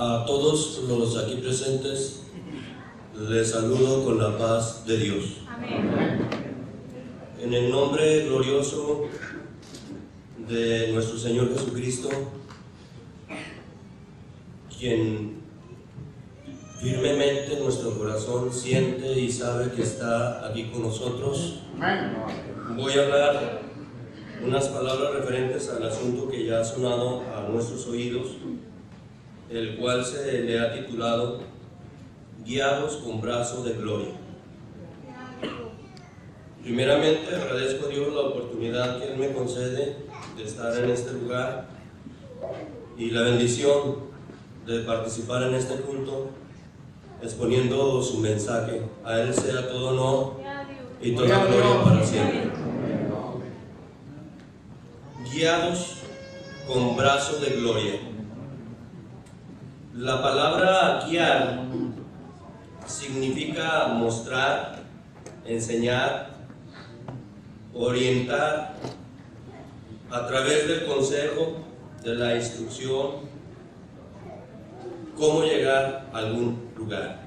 A todos los aquí presentes les saludo con la paz de Dios. Amén. En el nombre glorioso de nuestro Señor Jesucristo, quien firmemente en nuestro corazón siente y sabe que está aquí con nosotros, voy a hablar unas palabras referentes al asunto que ya ha sonado a nuestros oídos, el cual se le ha titulado Guiados con brazo de gloria. Primeramente agradezco a Dios la oportunidad que Él me concede de estar en este lugar y la bendición de participar en este culto exponiendo su mensaje. A Él sea todo honor y toda gloria para siempre. Guiados con brazo de gloria. La palabra guiar significa mostrar, enseñar, orientar a través del consejo, de la instrucción, cómo llegar a algún lugar.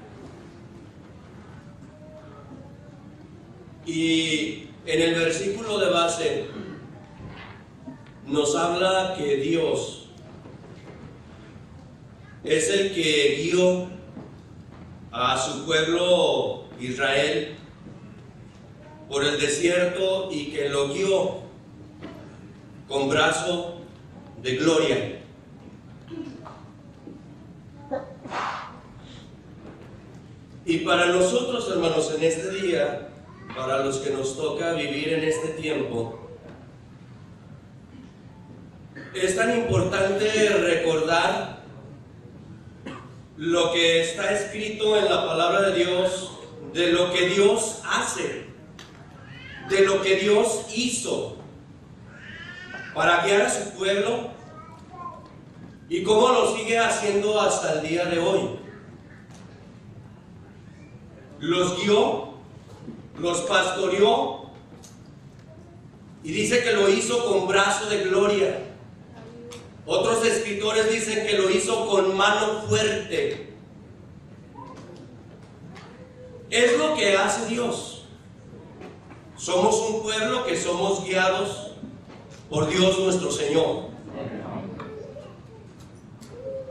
Y en el versículo de base nos habla que Dios es el que guió a su pueblo Israel por el desierto y que lo guió con brazo de gloria. Y para nosotros, hermanos, en este día, para los que nos toca vivir en este tiempo, es tan importante recordar lo que está escrito en la palabra de Dios, de lo que Dios hace, de lo que Dios hizo para guiar a su pueblo y cómo lo sigue haciendo hasta el día de hoy. Los guió, los pastoreó y dice que lo hizo con brazo de gloria. Otros escritores dicen que lo hizo con mano fuerte. Es lo que hace Dios. Somos un pueblo que somos guiados por Dios nuestro Señor.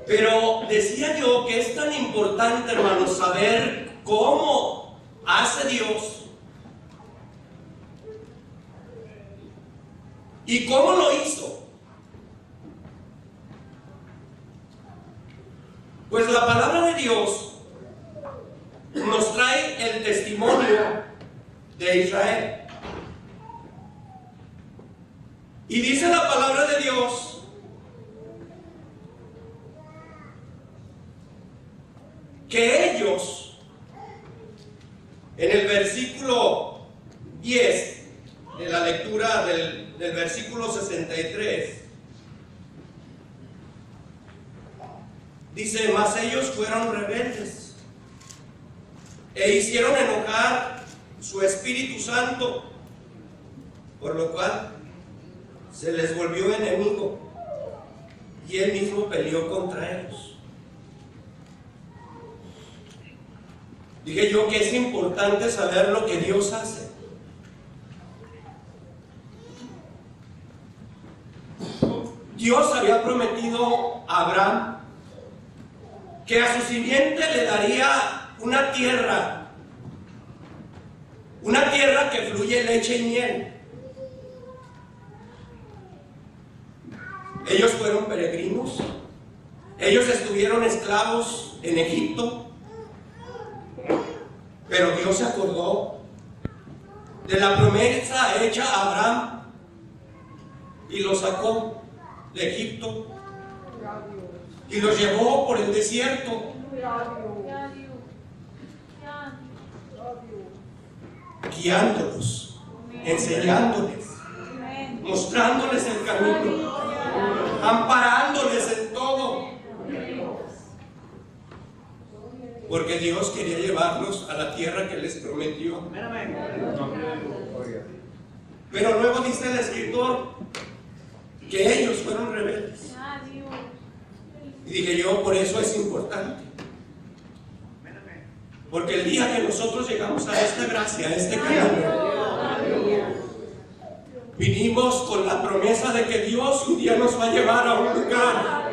Pero decía yo que es tan importante, hermanos, saber cómo hace Dios y cómo lo hizo. Pues la palabra de Dios nos trae el testimonio de Israel. Y dice la palabra de Dios que ellos, en el versículo 10 de la lectura del versículo 63, dice: mas ellos fueron rebeldes e hicieron enojar su Espíritu Santo, por lo cual se les volvió enemigo y él mismo peleó contra ellos. Dije yo que es importante saber lo que Dios hace. Dios había prometido a Abraham que a su simiente le daría una tierra que fluye leche y miel. Ellos fueron peregrinos, ellos estuvieron esclavos en Egipto, pero Dios se acordó de la promesa hecha a Abraham y lo sacó de Egipto y los llevó por el desierto, guiándolos, enseñándoles, mostrándoles el camino, amparándoles en todo, porque Dios quería llevarlos a la tierra que les prometió. Pero luego dice el escritor que ellos fueron rebeldes. dije yo, por eso es importante. Porque el día que nosotros llegamos a esta gracia, a este camino, vinimos con la promesa de que Dios un día nos va a llevar a un lugar.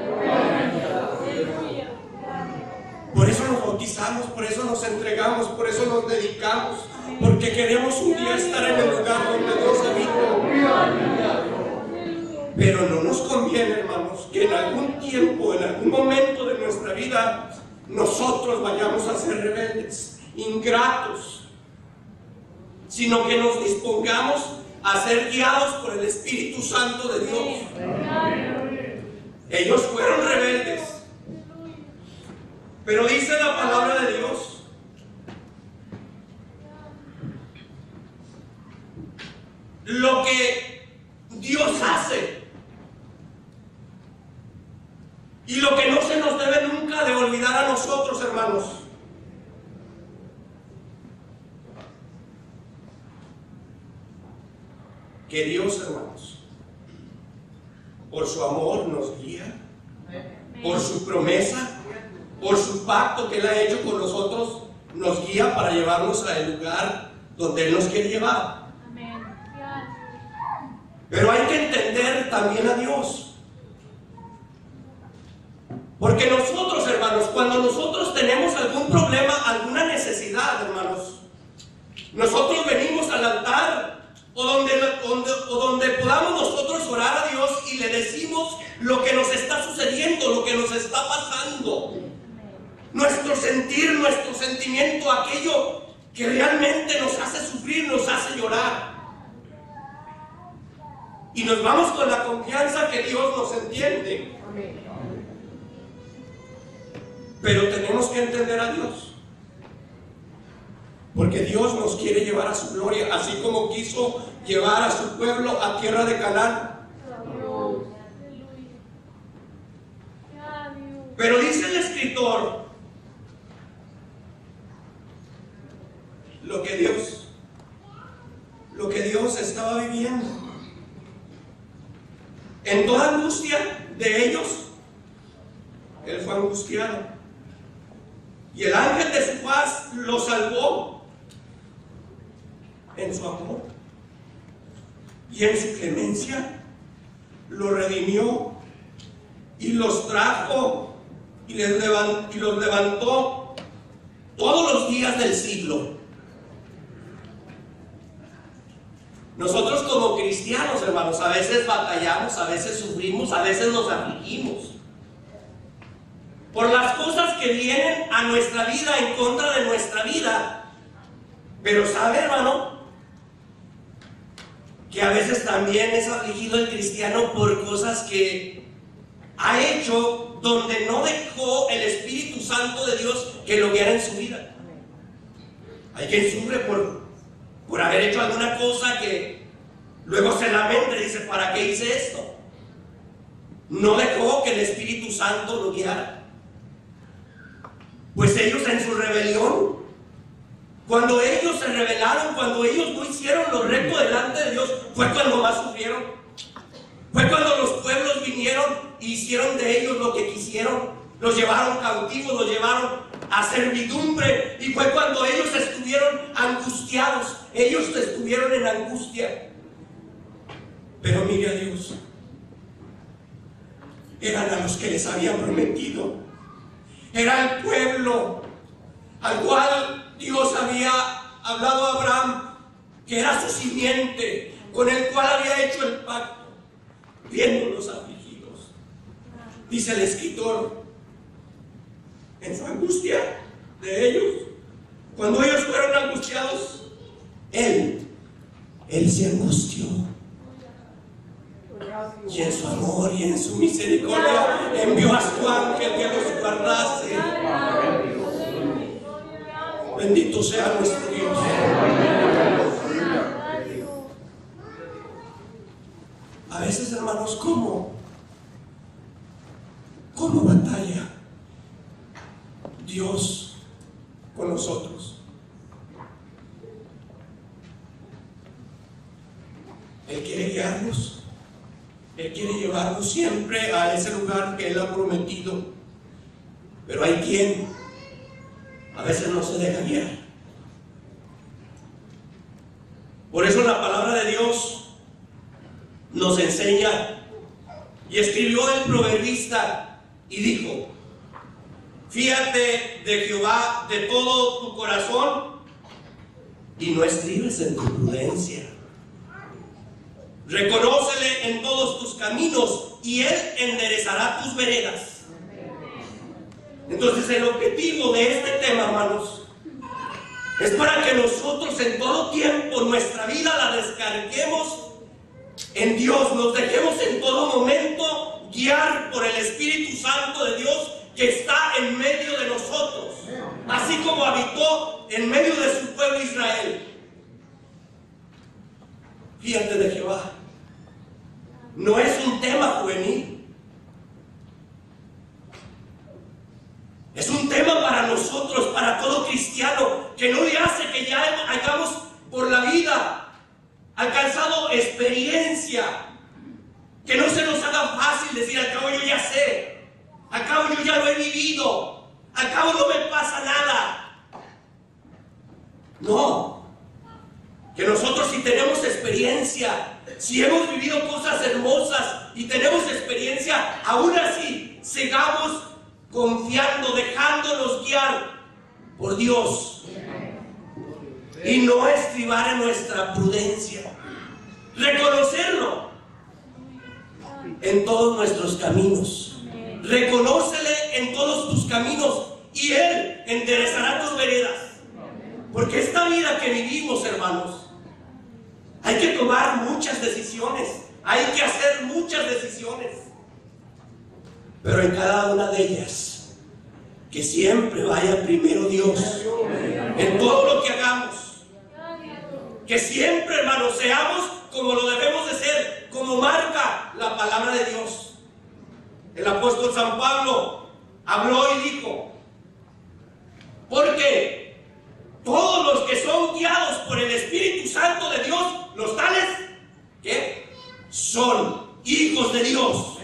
Por eso nos bautizamos, por eso nos entregamos, por eso nos dedicamos, porque queremos un día estar en el lugar donde Dios habita. Pero no nos conviene, hermanos, que en algún tiempo, en algún momento de nuestra vida, nosotros vayamos a ser rebeldes, ingratos, sino que nos dispongamos a ser guiados por el Espíritu Santo de Dios. Ellos fueron rebeldes, pero dice la palabra de Dios lo que Dios hace y lo que no se nos debe nunca de olvidar a nosotros, hermanos. Que Dios, hermanos, por su amor nos guía, por su promesa, por su pacto que Él ha hecho con nosotros, nos guía para llevarnos al lugar donde Él nos quiere llevar. Pero hay que entender también a Dios. Porque nosotros, hermanos, cuando nosotros tenemos algún problema, alguna necesidad, hermanos, nosotros venimos al altar o donde podamos nosotros orar a Dios y le decimos lo que nos está sucediendo, lo que nos está pasando, nuestro sentir, nuestro sentimiento, aquello que realmente nos hace sufrir, nos hace llorar. Y nos vamos con la confianza que Dios nos entiende. Pero tenemos que entender a Dios, porque Dios nos quiere llevar a su gloria, así como quiso llevar a su pueblo a tierra de Canaán. Pero dice el escritor lo que Dios estaba viviendo. En toda angustia de ellos, Él fue angustiado. Y el ángel de su paz lo salvó en su amor. Y en su clemencia lo redimió y los trajo y los levantó todos los días del siglo. Nosotros como cristianos, hermanos, a veces batallamos, a veces sufrimos, a veces nos afligimos por las cosas que vienen a nuestra vida, en contra de nuestra vida. Pero sabe, hermano, que a veces también es afligido el cristiano por cosas que ha hecho donde no dejó el Espíritu Santo de Dios que lo guiara en su vida. Hay quien sufre por haber hecho alguna cosa que luego se lamenta y dice, ¿para qué hice esto? No dejó que el Espíritu Santo lo guiara. Pues ellos en su rebelión, cuando ellos se rebelaron, cuando ellos no hicieron lo recto delante de Dios, fue cuando más sufrieron. Fue cuando los pueblos vinieron e hicieron de ellos lo que quisieron. Los llevaron cautivos, los llevaron a servidumbre, y fue cuando ellos estuvieron angustiados. Ellos estuvieron en angustia. Pero mire a Dios, eran a los que les habían prometido. Era el pueblo al cual Dios había hablado a Abraham, que era su simiente, con el cual había hecho el pacto, viéndolos afligidos. Dice el escritor, en su angustia de ellos, cuando ellos fueron angustiados, Él se angustió. Y en su amor y en su misericordia envió a su ángel que los guardase. Bendito sea nuestro Dios. A veces, hermanos, ¿cómo batalla Dios con nosotros? Él quiere guiarnos. Él quiere llevarnos siempre a ese lugar que Él ha prometido. Pero hay quien a veces no se deja guiar. Por eso la palabra de Dios nos enseña, y escribió el proverbista y dijo: fíate de Jehová de todo tu corazón y no estribes en tu prudencia. Reconócele en todos tus caminos y Él enderezará tus veredas. Entonces el objetivo de este tema, hermanos, es para que nosotros en todo tiempo nuestra vida la descarguemos en Dios, nos dejemos en todo momento guiar por el Espíritu Santo de Dios que está en medio de nosotros, así como habitó en medio de su pueblo Israel. Fíjate de Jehová. No es un tema juvenil. Es un tema para nosotros, para todo cristiano, que no le hace que ya hayamos por la vida alcanzado experiencia, que no se nos haga fácil decir: al cabo yo ya sé, al cabo yo ya lo he vivido, al cabo no me pasa nada. No, que nosotros, si tenemos experiencia, si hemos vivido cosas hermosas y tenemos experiencia, aún así sigamos confiando, dejándonos guiar por Dios y no estribar en nuestra prudencia. Reconocerlo en todos nuestros caminos. Reconócele en todos tus caminos y Él enderezará tus veredas. Porque esta vida que vivimos, hermanos, hay que tomar muchas decisiones, hay que hacer muchas decisiones, pero en cada una de ellas que siempre vaya primero Dios en todo lo que hagamos. Que siempre, hermanos, seamos como lo debemos de ser, como marca la palabra de Dios. El apóstol San Pablo habló y dijo: porque todos los que son guiados por el Espíritu Santo de Dios, los tales, ¿qué? Son hijos de Dios.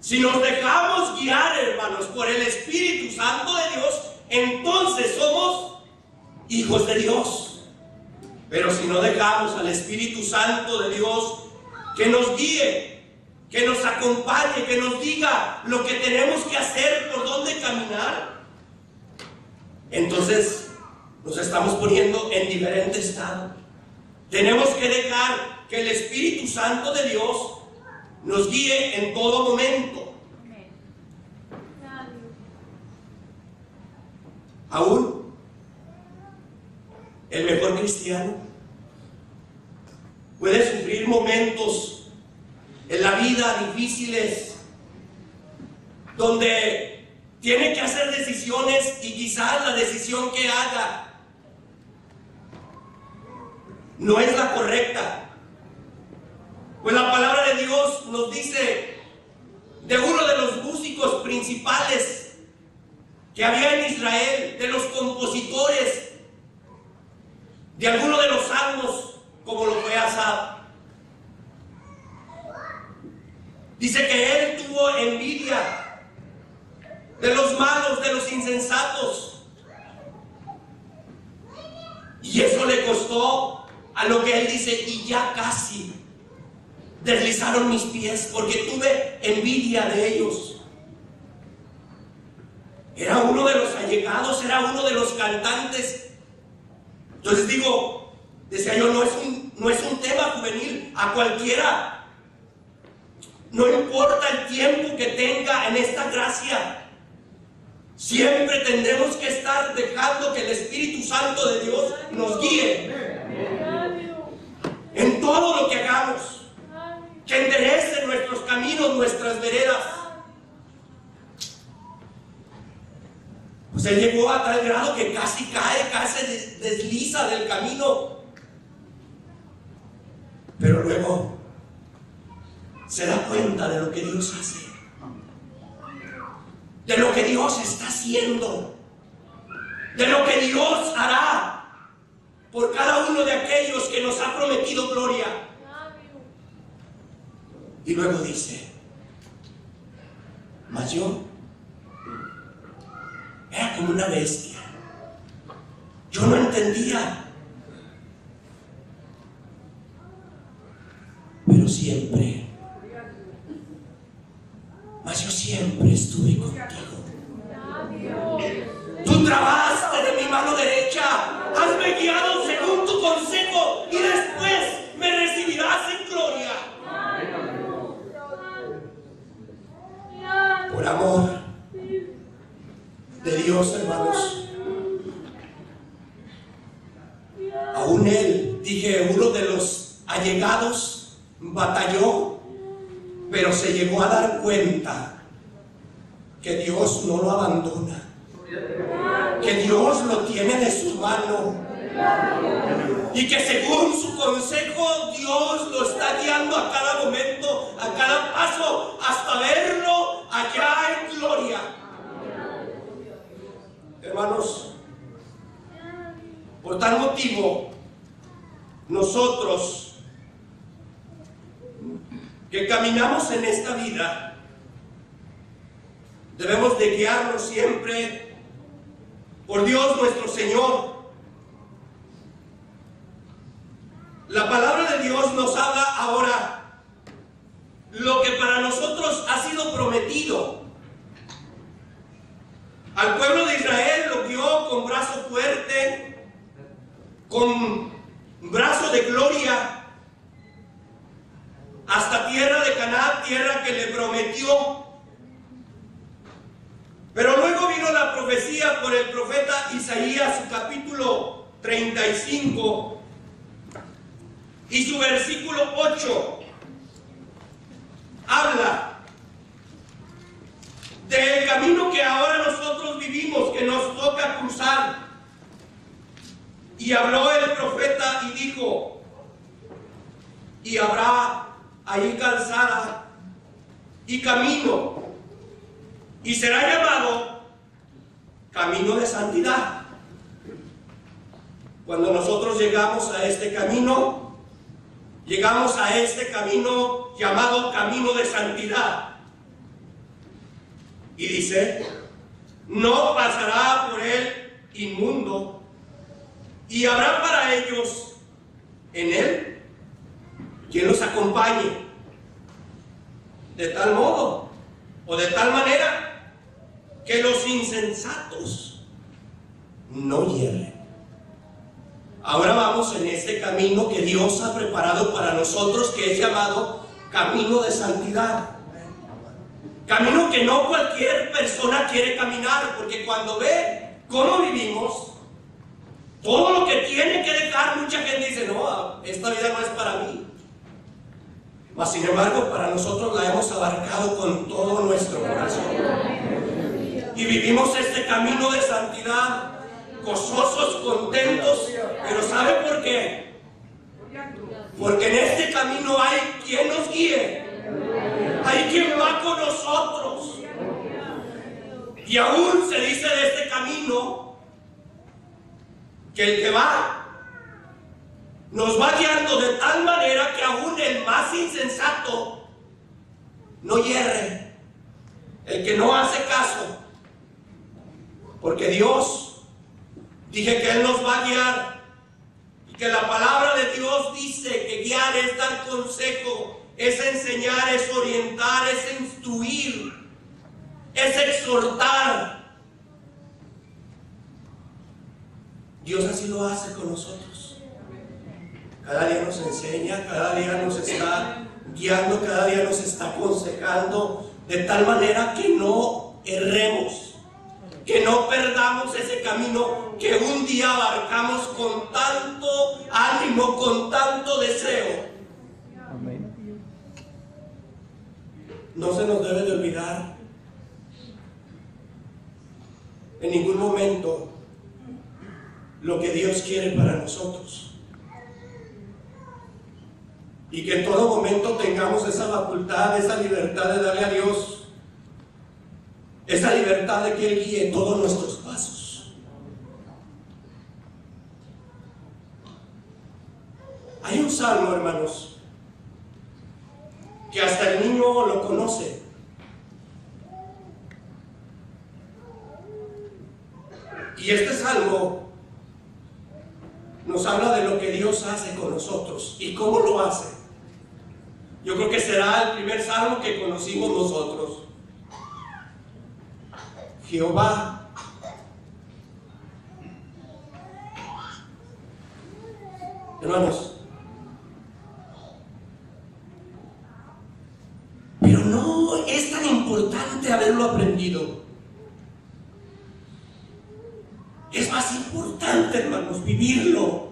Si nos dejamos guiar, hermanos, por el Espíritu Santo de Dios, entonces somos hijos de Dios. Pero si no dejamos al Espíritu Santo de Dios que nos guíe, que nos acompañe, que nos diga lo que tenemos que hacer, por dónde caminar, entonces nos estamos poniendo en diferente estado. Tenemos que dejar que el Espíritu Santo de Dios nos guíe en todo momento. Aún el mejor cristiano puede sufrir momentos en la vida difíciles, donde tiene que hacer decisiones y quizás la decisión que haga no es la correcta. Pues la palabra de Dios nos dice de uno de los músicos principales que había en Israel, de los compositores de alguno de los salmos, como lo fue Asaf. Dice que él tuvo envidia de los malos, de los insensatos, y eso le costó a lo que él dice: y ya casi deslizaron mis pies, porque tuve envidia de ellos. Era uno de los allegados, era uno de los cantantes. Entonces digo, decía yo, no es un tema juvenil. A cualquiera, no importa el tiempo que tenga en esta gracia, siempre tendremos que estar dejando que el Espíritu Santo de Dios nos guíe en todo lo que hagamos, que enderece nuestros caminos, nuestras veredas. Pues él llegó a tal grado que casi cae, casi desliza del camino. Pero luego se da cuenta de lo que Dios hace, de lo que Dios está haciendo, de lo que Dios hará por cada uno de aquellos que nos ha prometido gloria. Y luego dice: mas yo como una bestia. Yo no entendía. Pero siempre, mas yo siempre estuve contigo. Tú trabaste de mi mano derecha, hasme guiado según tu consejo y después me recibirás en gloria. Por amor de Dios, hermanos, aún él, dije, uno de los allegados batalló, pero se llegó a dar cuenta que Dios no lo abandona, que Dios lo tiene de su mano y que según su consejo Dios lo está guiando a cada momento, a cada paso, hasta verlo allá en gloria. Hermanos, por tal motivo, nosotros que caminamos en esta vida debemos de guiarnos siempre por Dios nuestro Señor. La palabra de Dios nos habla ahora lo que para nosotros ha sido prometido. Al pueblo de Israel lo guió con brazo fuerte, con brazo de gloria, hasta tierra de Canaán, tierra que le prometió. Pero luego vino la profecía por el profeta Isaías, su capítulo 35 y su versículo 8. Habla del camino que ahora nosotros vivimos, que nos toca cruzar. Y habló el profeta y dijo: y habrá ahí calzada y camino, y será llamado camino de santidad. Cuando nosotros llegamos a este camino, llegamos a este camino llamado camino de santidad. Y dice: no pasará por él inmundo, y habrá para ellos en él quien los acompañe, de tal modo o de tal manera que los insensatos no hierren. Ahora vamos en este camino que Dios ha preparado para nosotros, que es llamado camino de santidad. Camino que no cualquier persona quiere caminar, porque cuando ve cómo vivimos, todo lo que tiene que dejar, mucha gente dice: no, esta vida no es para mí. Mas sin embargo, para nosotros la hemos abarcado con todo nuestro corazón. Y vivimos este camino de santidad, gozosos, contentos. Pero ¿sabe por qué? Porque en este camino hay quien nos guíe, hay quien va con nosotros. Y aún se dice de este camino que el que va nos va guiando de tal manera que aún el más insensato no hierre, el que no hace caso. Porque Dios, dije que Él nos va a guiar, y que la palabra de Dios dice que guiar es dar consejo, es enseñar, es orientar, es instruir, es exhortar. Dios así lo hace con nosotros. Cada día nos enseña, cada día nos está guiando, cada día nos está aconsejando, de tal manera que no erremos, que no perdamos ese camino que un día abarcamos con tanto ánimo, con tanto deseo. Amén. No se nos debe de olvidar en ningún momento lo que Dios quiere para nosotros. Y que en todo momento tengamos esa facultad, esa libertad de darle a Dios, esa libertad de que Él guíe todos nuestros pasos. Hay un salmo, hermanos, que hasta el niño lo conoce. Y este salmo nos habla de lo que Dios hace con nosotros y cómo lo hace. Yo creo que será el primer salmo que conocimos nosotros. Jehová hermanos, pero no es tan importante haberlo aprendido. Es más importante, hermanos, vivirlo.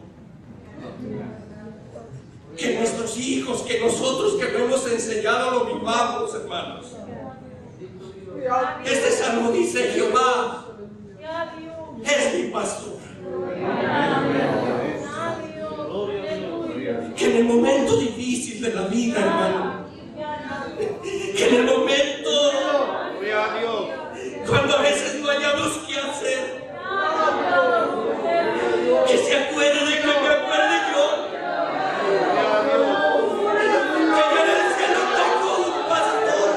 Que nuestros hijos, que nosotros que lo hemos enseñado lo vivamos, hermanos. Este salmo dice: Jehová es mi pastor. Que en el momento difícil de la vida, hermano, que en el momento cuando a veces no hayamos qué hacer, que se acuerde de que me acuerde yo, que yo en el cielo tengo un pastor,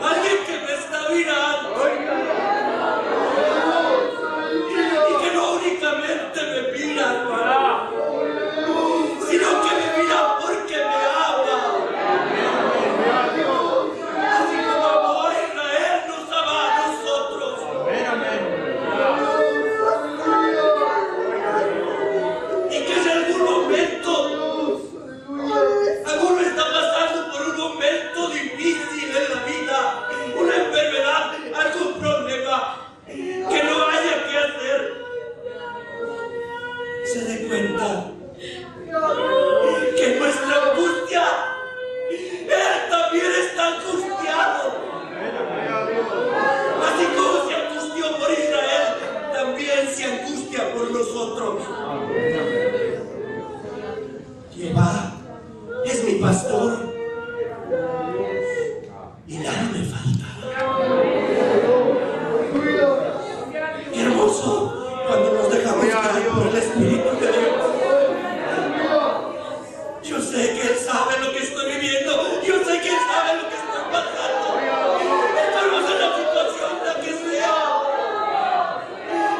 alguien que me está mirando y que no únicamente me mira, hermano, sino que me mira porque me ama. Así como amó a Israel, nos ama a nosotros. Y que en algún momento alguno está pasando por un momento difícil en la vida, una enfermedad, algún problema, que no haya que hacer, se dé cuenta que nuestra angustia, Él también está angustiado. Así como se angustió por Israel, también se angustia por nosotros. Jehová es mi pastor y nada me falta. Qué hermoso cuando nos dejamos guiar por el Espíritu de Dios. Yo sé que Él sabe lo que estoy viviendo. Yo sé que Él sabe lo que estoy pasando. Estamos en la situación la que sea.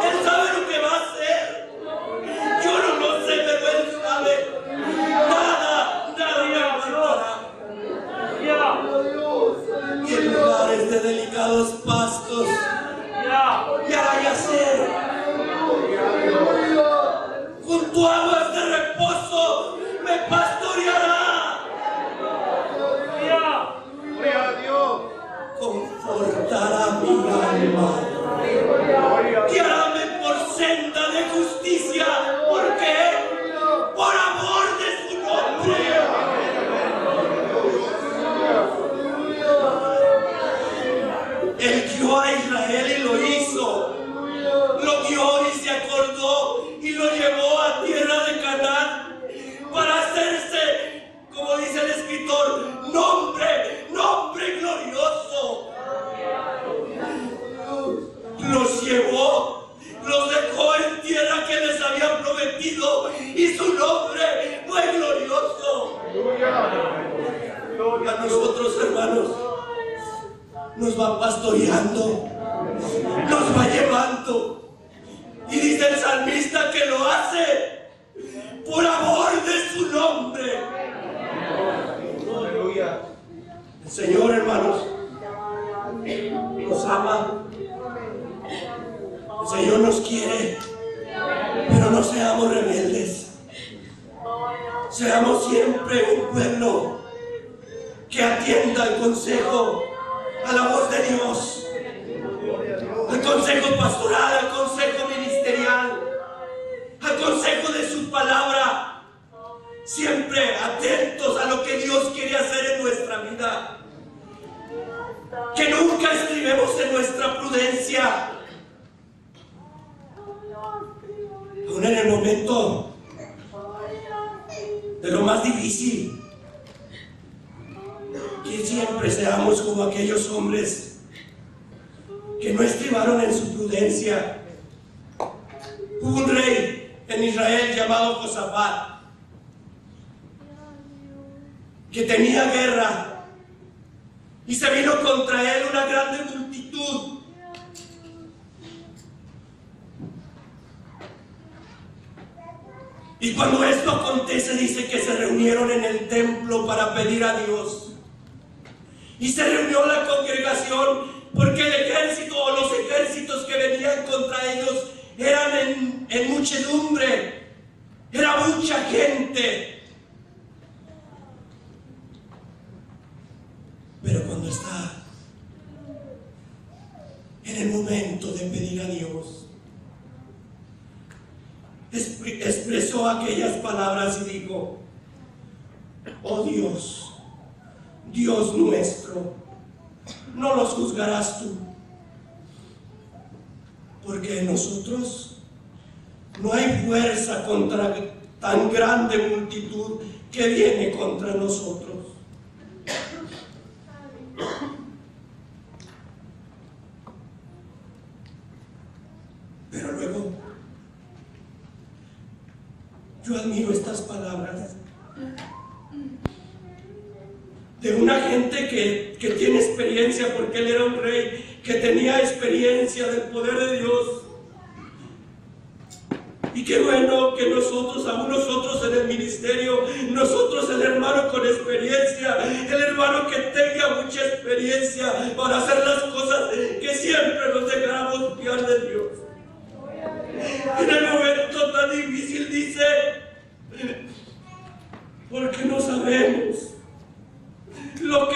Él sabe lo que va a hacer. Yo no lo sé, pero Él sabe. Nada me faltará. Y en lugares de delicados pastos me hará yacer. Junto a aguas de reposo me pastoreará. Confortará mi alma. Guiáame por senda de justicia. ¿Por qué? Por amor de su nombre. Él guió a Israel y lo hizo. Lo guió y se acordó y lo llevó a tierra de Canaán para hacerse, como dice el escritor, nombre glorioso. Los llevó, los dejó en tierra que les había prometido y su nombre fue glorioso. A nosotros, hermanos, nos va pastoreando, nos va llevando. Y dice el salmista que lo hace por amor de su nombre. El Señor, hermanos, nos ama. El Señor nos quiere, pero no seamos rebeldes. Seamos siempre un pueblo que atienda al consejo, a la voz de Dios, al consejo pastoral, al consejo ministerial, al consejo de su palabra, siempre atentos a lo que Dios quiere hacer en nuestra vida. Que nunca estribemos en nuestra prudencia, aún en el momento de lo más difícil. Que siempre seamos como aquellos hombres que no estribaron en su prudencia. Hubo un rey en Israel llamado Josafat que tenía guerra y se vino contra él una grande multitud Y cuando esto acontece, dice que se reunieron en el templo para pedir a Dios. Y se reunió la congregación porque el ejército o los ejércitos que venían contra ellos eran en muchedumbre. Era mucha gente. Pero cuando está en el momento de pedir a Dios, expresó aquellas palabras y dijo: oh Dios, Dios nuestro, no los juzgarás tú, porque en nosotros no hay fuerza contra tan grande multitud que viene contra nosotros. Pero luego, yo admiro estas palabras de una gente que tiene experiencia, porque él era un rey que tenía experiencia del poder de Dios. Y qué bueno que nosotros, aún nosotros en el ministerio, nosotros el hermano con experiencia, el hermano que tenga mucha experiencia para hacer las cosas, que siempre nos dejáramos guiar de Dios. En el momento tan difícil dice: porque no sabemos lo